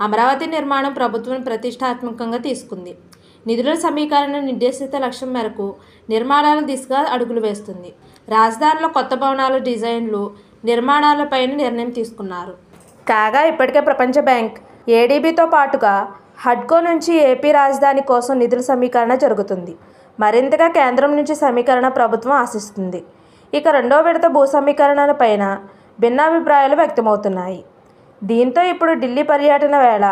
అమరావతి నిర్మాణం ప్రభుత్వం ప్రతిష్టాత్మకంగా తీసుకుంది. నిధుల సమీకరణ నిర్దేశిత లక్ష్యం మేరకు నిర్మాణాల దిశగా అడుగులు వేస్తుంది. రాజధానిలో కొత్త భవనాల డిజైన్లు, నిర్మాణాలపైన నిర్ణయం తీసుకున్నారు. కాగా ఇప్పటికే ప్రపంచ బ్యాంక్, ఏడీబీతో పాటుగా హడ్కో నుంచి ఏపీ రాజధాని కోసం నిధుల సమీకరణ జరుగుతుంది. మరింతగా కేంద్రం నుంచి సమీకరణ ప్రభుత్వం ఆశిస్తుంది. ఇక రెండో విడత భూ సమీకరణలపైన భిన్నాభిప్రాయాలు వ్యక్తమవుతున్నాయి. దీంతో ఇప్పుడు ఢిల్లీ పర్యటన వేళ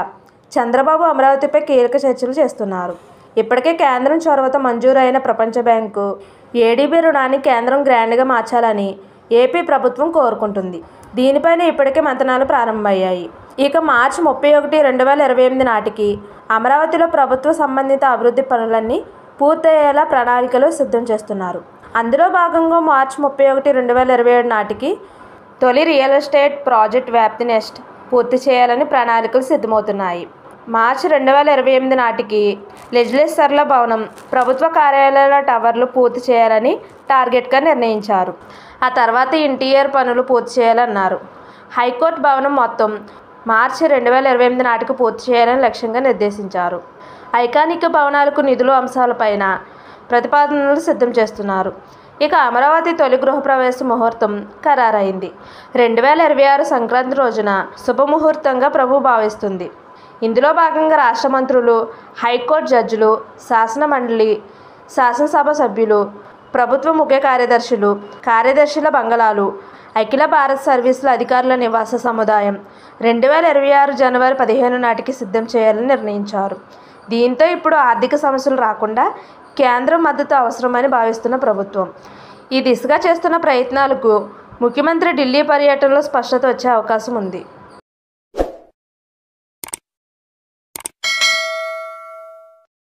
చంద్రబాబు అమరావతిపై కీలక చర్చలు చేస్తున్నారు. ఇప్పటికే కేంద్రం చొరవతో మంజూరైన ప్రపంచ బ్యాంకు, ఏడీబీ రుణాన్ని కేంద్రం గ్రాండ్గా మార్చాలని ఏపీ ప్రభుత్వం కోరుకుంటుంది. దీనిపైన ఇప్పటికే మంతనాలు ప్రారంభమయ్యాయి. ఇక మార్చి 31, 2028 నాటికి అమరావతిలో ప్రభుత్వ సంబంధిత అభివృద్ధి పనులన్నీ పూర్తయ్యేలా ప్రణాళికలు సిద్ధం చేస్తున్నారు. అందులో భాగంగా మార్చి 31, 2027 నాటికి తొలి రియల్ ఎస్టేట్ ప్రాజెక్ట్ వ్యాప్తి నెస్ట్ పూర్తి చేయాలని ప్రణాళికలు సిద్ధమవుతున్నాయి. మార్చి 2028 నాటికి లెజిస్లేచర్ల భవనం, ప్రభుత్వ కార్యాలయాల టవర్లు పూర్తి చేయాలని టార్గెట్గా నిర్ణయించారు. ఆ తర్వాత ఇంటీరియర్ పనులు పూర్తి చేయాలన్నారు. హైకోర్టు భవనం మొత్తం మార్చి 2028 నాటికి పూర్తి చేయాలని లక్ష్యంగా నిర్దేశించారు. ఐకానిక్ భవనాలకు నిధులు అంశాలపైన ప్రతిపాదనలు సిద్ధం చేస్తున్నారు. ఇక అమరావతి తొలి గృహప్రవేశ ముహూర్తం ఖరారైంది. 2026 సంక్రాంతి రోజున శుభముహూర్తంగా ప్రభుత్వం భావిస్తుంది. ఇందులో భాగంగా రాష్ట్ర మంత్రులు, హైకోర్టు జడ్జిలు, శాసన మండలి, శాసనసభ సభ్యులు, ప్రభుత్వ ముఖ్య కార్యదర్శులు, కార్యదర్శుల బంగళాలు, అఖిల భారత సర్వీసుల అధికారుల నివాస సముదాయం 2026 జనవరి 15 నాటికి సిద్ధం చేయాలని నిర్ణయించారు. దీంతో ఇప్పుడు ఆర్థిక సమస్యలు రాకుండా కేంద్రం మద్దతు అవసరమని భావిస్తున్న ప్రభుత్వం ఈ దిశగా చేస్తున్న ప్రయత్నాలకు ముఖ్యమంత్రి ఢిల్లీ పర్యటనలో స్పష్టత వచ్చే అవకాశం ఉంది.